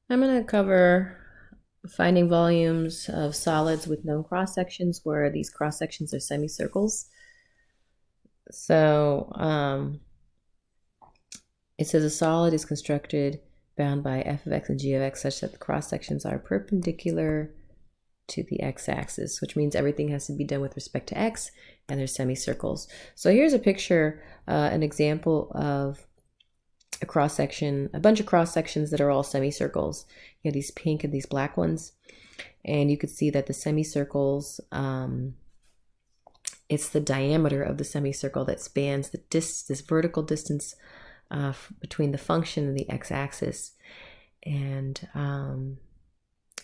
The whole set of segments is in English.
I'm going to cover finding volumes of solids with known cross-sections where these cross-sections are semicircles. So it says a solid is constructed bound by f of x and g of x such that the cross-sections are perpendicular to the x-axis, which means everything has to be done with respect to x, and there's semicircles. So here's a picture, an example of a cross section, a bunch of cross sections that are all semicircles. You have these pink and these black ones, and you could see that the semicircles, it's the diameter of the semicircle that spans this vertical distance between the function and the x-axis. And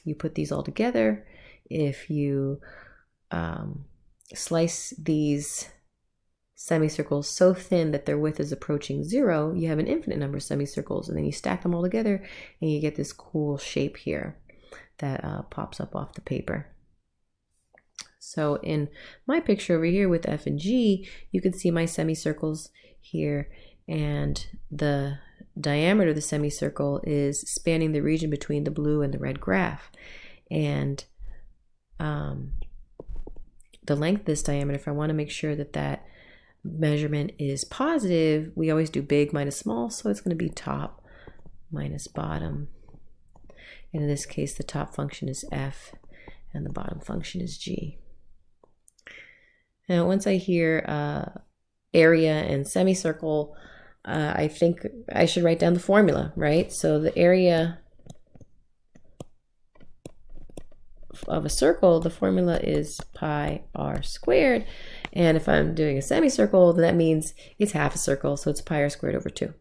you put these all together. If you slice these semicircles so thin that their width is approaching 0, you have an infinite number of semicircles, and then you stack them all together and you get this cool shape here that pops up off the paper. So in my picture over here with F and G, you can see my semicircles here, and the diameter of the semicircle is spanning the region between the blue and the red graph. And the length of this diameter, if I want to make sure that that measurement is positive, we always do big minus small, so it's going to be top minus bottom. And in this case, the top function is f and the bottom function is g. Now, once I hear area and semicircle, I think I should write down the formula, right? So the area of a circle, the formula is pi r squared. And if I'm doing a semicircle, then that means it's half a circle, so it's pi r squared over 2.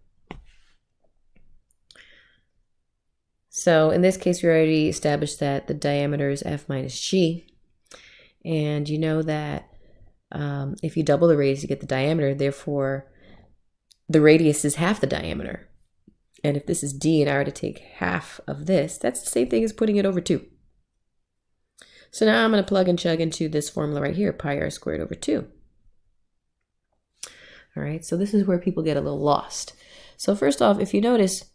So in this case, we already established that the diameter is f minus g. And you know that if you double the radius, you get the diameter. Therefore, the radius is half the diameter. And if this is d and I were to take half of this, that's the same thing as putting it over 2. So now I'm going to plug and chug into this formula right here, pi r squared over 2. All right, so this is where people get a little lost. So first off, if you notice,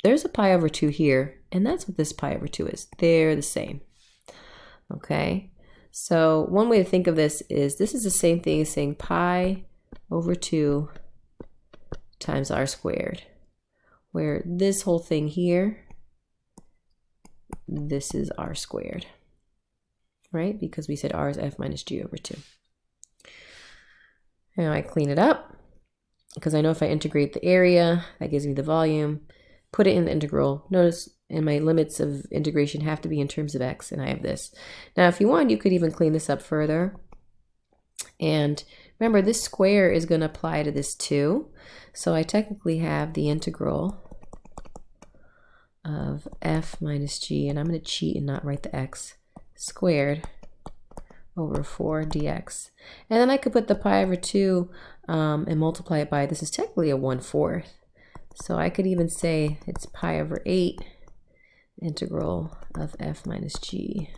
there's a pi over 2 here, and that's what this pi over 2 is. They're the same. Okay, so one way to think of this is the same thing as saying pi over 2 times r squared, where this whole thing here, this is r squared. Right? Because we said r is f minus g over 2. Now I clean it up because I know if I integrate the area, that gives me the volume, put it in the integral. Notice and my limits of integration have to be in terms of x, and I have this. Now if you want, you could even clean this up further. And remember, this square is going to apply to this too. So I technically have the integral of f minus g, and I'm going to cheat and not write the x, squared over 4 dx. And then I could put the pi over 2 and multiply it by, this is technically a 1/4. So I could even say it's pi over 8 integral of f minus g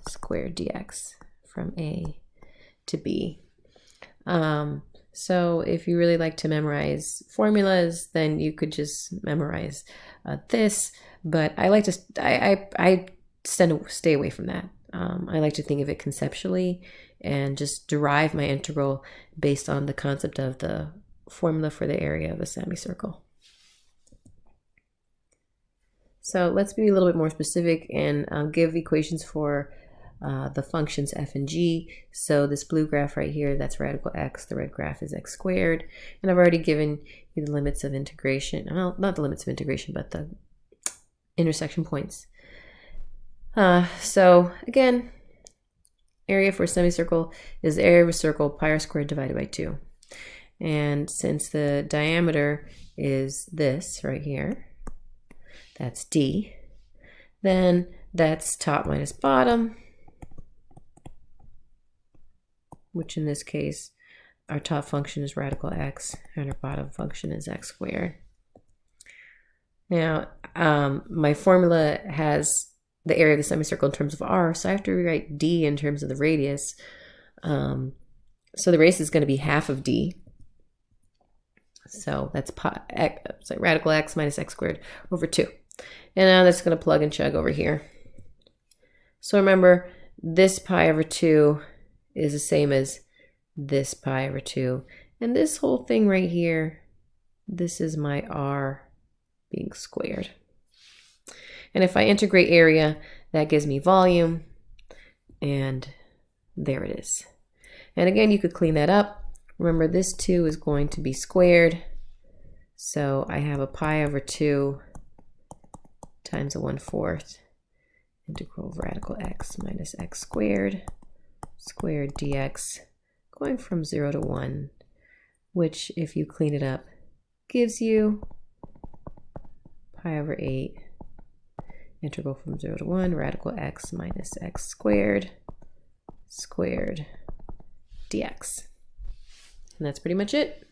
squared dx from a to b. So if you really like to memorize formulas, then you could just memorize this. But I like to, I stay away from that. I like to think of it conceptually and just derive my integral based on the concept of the formula for the area of a semicircle. So let's be a little bit more specific and give equations for the functions f and g. So this blue graph right here, that's radical x. The red graph is x squared. And I've already given you the limits of integration. Well, not the limits of integration, but the intersection points. So again, area for a semicircle is the area of a circle, pi r squared divided by 2. And since the diameter is this right here, that's d, then that's top minus bottom, which in this case, our top function is radical x, and our bottom function is x squared. Now, my formula has the area of the semicircle in terms of r, so I have to rewrite d in terms of the radius. So the radius is going to be half of d. So that's radical x minus x squared over 2. And now that's going to plug and chug over here. So remember, this pi over 2 is the same as this pi over 2. And this whole thing right here, this is my r being squared. And if I integrate area, that gives me volume. And there it is. And again, you could clean that up. Remember, this 2 is going to be squared. So I have a pi over 2 times a 1/4 integral of radical x minus x squared dx, going from 0 to 1, which if you clean it up gives you pi over 8 integral from 0 to 1 radical x minus x squared dx. And that's pretty much it.